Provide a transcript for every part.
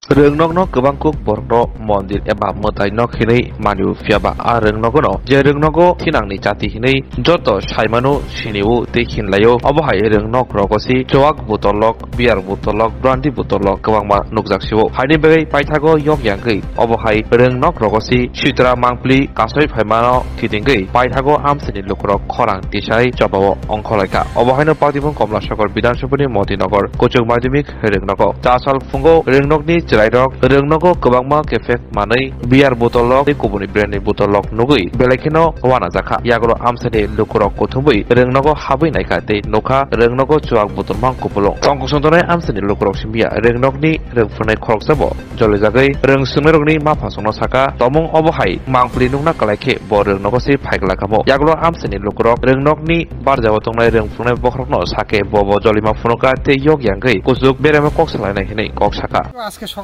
Röngnokno kebangkuk borno mondir eba motaino kini manu fiaba a röngnogono je röngnogo tinangni jati hini joto saimanu siniu te hinlayo obohai röngnok rogosi joak butolok biar butolok brandy butolok kebangma nukjaksibo haini begai paithago yok yangai obohai röngnok rogosi sitra mangpli kasoi phaimano tidingai paithago amsini lukrok khorang tisai jabao ongkholaika obohaino pagdibon komlasakor bidansabani motinogor kochuk madhyamik röngnogo tasal fungo röngnokni Raidok röngnogo kebangma kefek manai biar botolok kubuni brandni botolok nugui belekino wana jaka yagro amsani lukurok kothumui röngnogo habui naika tei nokha röngnogo chuak botolmang kupulong tongkosontonai amsani lukurok simbia röngnokni röngfunai khoroksabo jolijagai röngsungrokni mapasongno saka tomung obohai mangpli nungna kalaikhe bo röngnogo si phaiglakamo yaglo amsani lukurok röngnokni barjao tongnai röngfunai bokhrokno sake bobo jolima funuka tei yok yangai kusuk bereme kok salai hinai kok saka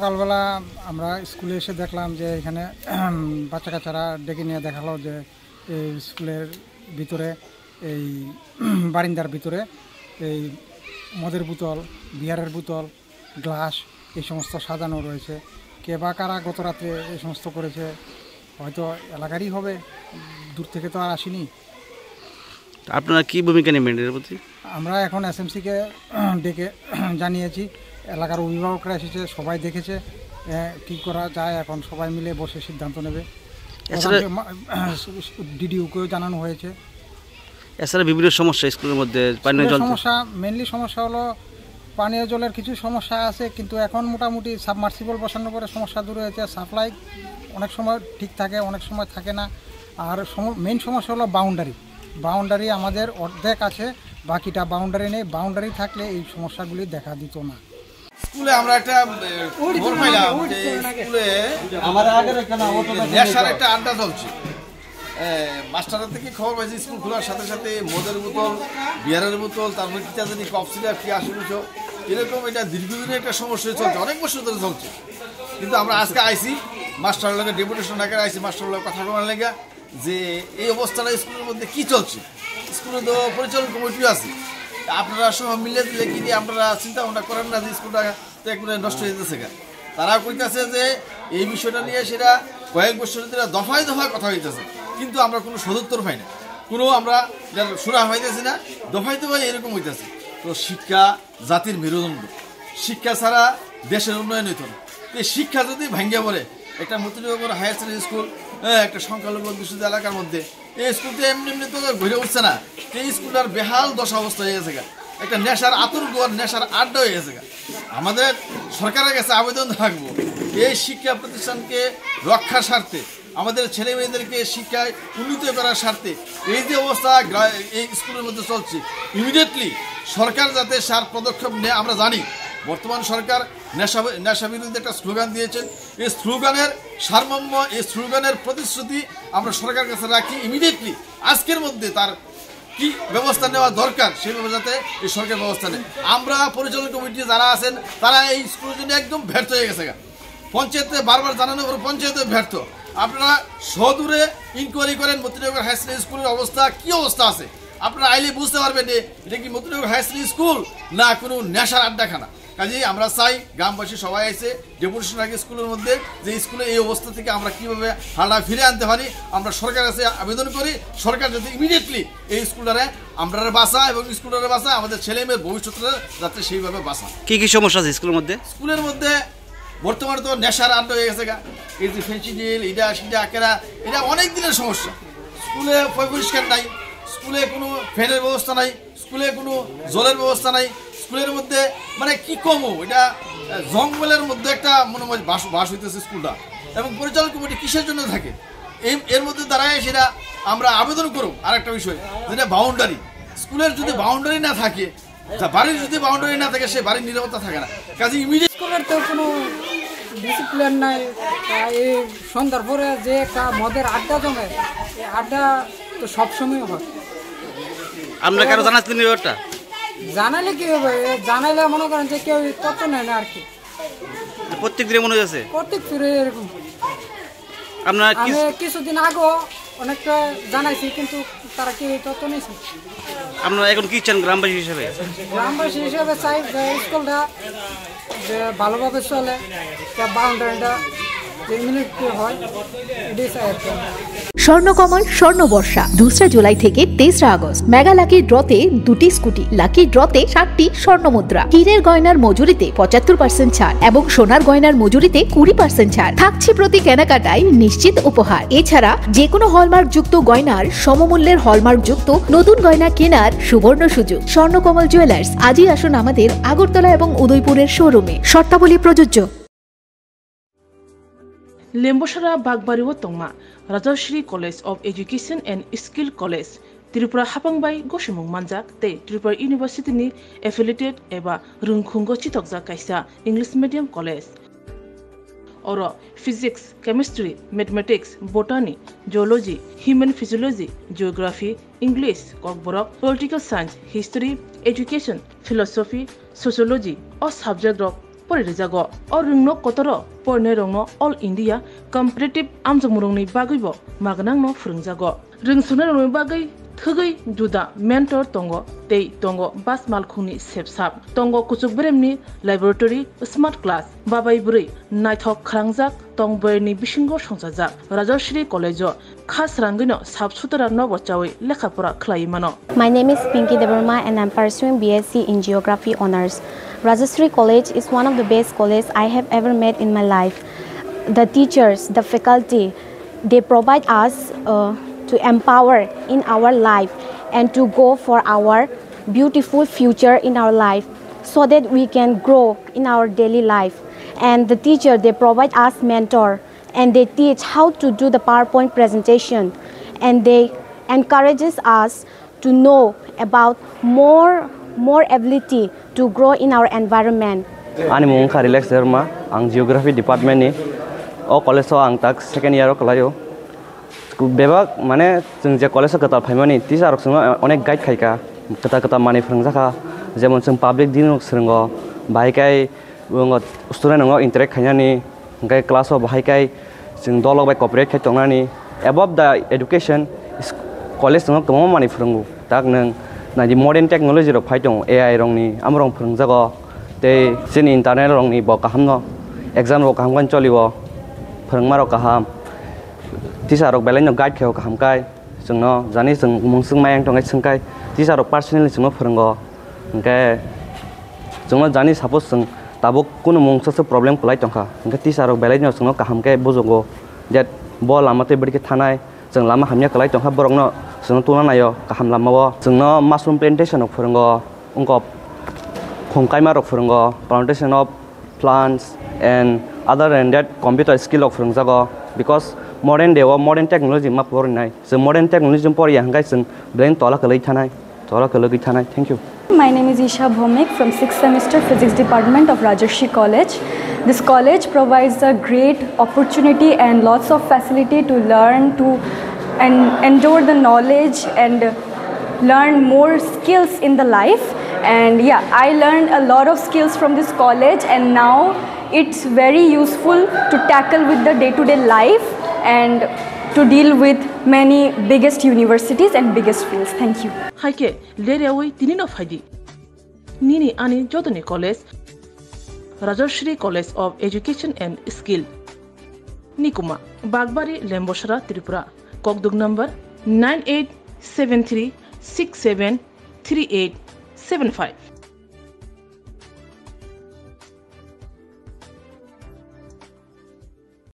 সকালবেলা আমরা স্কুলে এসে দেখলাম যে এখানে বাচ্চা কাচ্চারা ডেকে নিয়ে দেখালো যে এই স্কুলের ভিতরে এই বারিন্দার ভিতরে এই মদের বোতল বিয়ারের বোতল গ্লাস এই সমস্ত সাজানো রয়েছে কে বা কারা গত রাত্রে এই সমস্ত করেছে হয়তো এলাকারই হবে দূর থেকে তো আর আসেনি আপনারা কি ভূমিকা নেবেন এর প্রতি আমরা এখন এসএমসিকে ডেকে জানিয়েছি এলাকার অভিভাবকরা এসেছে সবাই দেখেছে কি করা যায় এখন সবাই মিলে বসে সিদ্ধান্ত নেবে ডিডিওকেও জানানো হয়েছে এছাড়া বিভিন্ন সমস্যা স্কুলের মধ্যে পানীয় জল সমস্যা মেইনলি সমস্যা হলো পানীয় জলের কিছু সমস্যা আছে কিন্তু এখন মোটামুটি সাবমার্সিবল বসানোর পরে সমস্যা দূর হয়েছে সাপ্লাই অনেক সময় ঠিক থাকে অনেক সময় থাকে না আর মেইন সমস্যা হলো বাউন্ডারি আমাদের অর্ধেক আছে বাকিটা বাউন্ডারি নেই বাউন্ডারি থাকলে এই সমস্যাগুলি দেখা দিত না স্কুলে আমরা একটা খবর পাইলাম যে স্কুলে নেশার একটা আড্ডা চলছে মাস্টারের থেকে খবর পাইছি স্কুল খোলার সাথে সাথে মদের বোতল বিয়ারের বোতল তারপর কিটা জানি কফ সিরাপ কি আসুন এরকম এটা দীর্ঘদিনের একটা সমস্যা চলছে অনেক বছর ধরে চলছে কিন্তু আমরা আজকে আইসি মাস্টারের লোকের ডেপুটেশন আকারে আইসি মাস্টারের লোক কথা বলার লেগে যে এই অবস্থাটা স্কুলের মধ্যে কি চলছে স্কুলে তো পরিচালন কমিটিও আছে আপনারা সব মিলে দিলে কি আপনারা চিন্তা ভাবনা করেন না যে স্কুলটা একবারে নষ্ট হয়ে যেতেছে তারা কইতেছে যে এই বিষয়টা নিয়ে সেটা কয়েক বছর ধরে দফায় দফায় কথা হইতেছে কিন্তু আমরা কোনো সদুত্তর পাই না কোনো আমরা সুরা হইতেছি না দফায় দফায় এরকম হইতেছে তো শিক্ষা জাতির মেরুদণ্ড শিক্ষা ছাড়া দেশের উন্নয়ন হইত না এই শিক্ষা যদি ভাঙ্গে পড়ে একটা মতিনগর হায়ার সেকেন্ডারি স্কুল একটা সংখ্যালঘু দূষিত এলাকার মধ্যে এই স্কুলটা এমনি তো ঘুরে উঠছে না এই স্কুলটার বেহাল দশা অবস্থা হয়ে গেছে একটা নেশার আতঙ্ক নেশার আড্ডা হয়ে গেছে আমাদের সরকারের কাছে আবেদন থাকবো এই শিক্ষা প্রতিষ্ঠানকে রক্ষার স্বার্থে আমাদের ছেলে মেয়েদেরকে শিক্ষায় উন্নীত করার স্বার্থে এই যে অবস্থা এই স্কুলের মধ্যে চলছে ইমিডিয়েটলি সরকার যাতে সার পদক্ষেপ নেয় আমরা জানি বর্তমান সরকার নেশা বিরুদ্ধে একটা স্লোগান দিয়েছেন এই স্লোগানের সারমর্ম এই স্লোগানের প্রতিশ্রুতি আমরা সরকারের কাছে রাখি ইমিডিয়েটলি আজকের মধ্যে তার কি ব্যবস্থা নেওয়া দরকার সেইভাবে যাতে এই সরকার ব্যবস্থা নেয় আমরা পরিচালন কমিটি যারা আছেন তারা এই স্কুলের জন্য একদম ব্যর্থ হয়ে গেছে পঞ্চায়েতে বারবার জানানো পরে পঞ্চায়েতে ব্যর্থ আপনারা সদূরে ইনকোয়ারি করেন মতিনগর হাই সেকেন্ডারি স্কুলের অবস্থা কি অবস্থা আছে আপনারা আইলে বুঝতে পারবেন যে এটা কি মতিনগর হাই সেকেন্ডারি স্কুল না কোনো নেশার আড্ডাখানা কাজেই আমরা চাই গ্রামবাসী সবাই আছে ডেপুটেশন রাখি স্কুলের মধ্যে যে স্কুলে এই অবস্থা থেকে আমরা কীভাবে হালটা ফিরে আনতে পারি আমরা সরকারের কাছে আবেদন করি সরকার যদি ইমিডিয়েটলি এই স্কুলটারে আমরা বাঁচা এবং স্কুলটারে বাঁচা আমাদের ছেলে মেয়ের ভবিষ্যৎটা যাতে সেইভাবে বাঁচা কি সমস্যা আছে স্কুলের মধ্যে বর্তমানে তো নেশার আড্ডা হয়ে গেছে এই যে ফেন্সিডিল এটা সেটা আকেরা এটা অনেক দিনের সমস্যা স্কুলে পরিষ্কার নাই স্কুলে কোনো ফ্যানের ব্যবস্থা নাই স্কুলে কোনো জলের ব্যবস্থা নাই স্কুলের মধ্যে মানে কি কমো এটা জঙ্গলের মধ্যে একটা মনে হয় বাস হইতেছে স্কুলটা এবং পরিচালন কমিটি কিসের জন্য থাকে এর মধ্যে দাঁড়ায় সেটা আমরা আবেদন করব আর একটা বিষয় যেটা বাউন্ডারি স্কুলের যদি বাউন্ডারি না থাকে বাড়ির যদি বাউন্ডারি না থাকে সে বাড়ির নিরাপত্তা থাকে না কাজে ইমিডিয়েট স্কুলের তো কোনো ডিসিপ্লিন নাই এই সন্ধ্যার পরে যে একটা মদের আড্ডা জমে এই আড্ডা তো সবসময় হয় আমরা কারো জানাচ্ছেন ব্যাপারটা জানালে কি হবে জানাইলে মনে করেন যে কেউ তথ্য নেয় না আর কি প্রত্যেক দিনে মনে হচ্ছে প্রত্যেক দিনে এরকম আমরা কিছুদিন আগেও অনেকটা জানাইছি কিন্তু তারা কি তথ্য নিয়েছে আমরা এখন কি চান গ্রামবাসী হিসেবে চাই স্কুলটা যে ভালোভাবে চলে তা বাউন্ডারিটা 3 মিনিট হয় এটাই চাই আর কি। স্বর্ণকমল স্বর্ণবর্ষা 2 জুলাই থেকে 23 আগস্ট। মেগা লাকি ড্রতে 2টি স্কুটি, লাকি ড্রতে 7টি স্বর্ণমুদ্রা, হীরের গয়নার মজুরিতে 75% ছাড় এবং সোনার গয়নার মজুরিতে 20% ছাড় থাকছে প্রতি কেনাকাটায় নিশ্চিত উপহার। এছাড়া যে কোনো হলমার্ক যুক্ত গয়নার সমমূল্যের হলমার্ক যুক্ত নতুন গয়না কেনার সুবর্ণ সুযোগ। স্বর্ণকমল জুয়েলার্স, আজই আসুন আমাদের আগরতলা এবং উদয়পুরের শোরুমে। শর্তাবলী প্রযোজ্য। Lembosara Bagbariwo Tongma, Rajashri College of Education and Skill College, Tripura Hapangbai Goshimung Manjak, Te Tripura University ni affiliated eba Rungkhungo Chitokja Kaisa English Medium College. Oro Physics, Chemistry, Mathematics, Botany, Geology, Human Physiology, Geography, English, Kokborok, Political Science, History, Education, Philosophy, Sociology, or subject of Porizago, or Rungno Kotoro, Pornerongno, All India, Competitive Amzamurungni Bagibo, Magnangno Frungzago. Rungsunaruni Bagi, Tugi, Juda, Mentor Tongo, Tei Tongo, Bas Malkuni Sepsap, Tongo Kusubremni, Laboratory, Smart Class, Babai Buri, Nighthawk Krangzak, Tongberni Bishingo Shonsazak, Rajashri College, Khas Rangino, Subsutara Novochawi, Lekapura Klaimano. My name is Pinky Devarma and I'm pursuing BSc in Geography Honours. Rajashri College is one of the best colleges I have ever met in my life. The teachers, the faculty, they provide us to empower in our life and to go for our beautiful future in our life so that we can grow in our daily life. And the teacher, they provide us mentor and they teach how to do the PowerPoint presentation and they encourages us to know about more ability to grow in our environment. Ani mung ka relax derma ang geography department ni o college so ang tak second year o kalayo bebak mane jeng je college ka ta phaimani teacher rok sung onek guide khaika kata mani phrungjaka jemon sung public din rok srungo bai kai student ngo interact khainani gai class o bai kai jeng dolok bai cooperate khai tongnani above the education college sung tomo mani phrungu tak nang na di modern technology rok phai tong AI rong ni amrong phrungjago te sin internet rong ni bo kahamno exam rok kaham cholibo phrungma rok kaham teacher rok belai no guide kheo kaham kai jungno jani jung mungsung mayang tongai sungkai teacher rok personally jungno phrungo engke jungno jani suppose jung tabuk kuno mungsa problem kulai tongkha engke teacher rok belai no jungno kaham kai bojogo that bo lamate bidike thanai jung lama hamya kulai tongkha borokno jungno tuna nayo kaham lamao jungno mushroom plantation rok phrungo ungko khongkaima rok phrungo plantation of plants and other than that computer skill rok phrungjago because modern day modern technology ma porinai so modern technology pori hangai sung brain tola kalai thanai thank you. My name is Isha Bhomik from 6th semester Physics Department of Rajashri College. This college provides a great opportunity and lots of facility to learn and endure the knowledge and learn more skills in the life. And yeah, I learned a lot of skills from this college and now it's very useful to tackle with the day-to-day life and to deal with many biggest universities and biggest fields. Thank you. Haike Leriawi Tinino Fadi Nini Ani Jodani College, Rajashri College of Education and Skill, Nikuma, Bagbari, Lembosara, Tripura. Kokdug number 9873673875.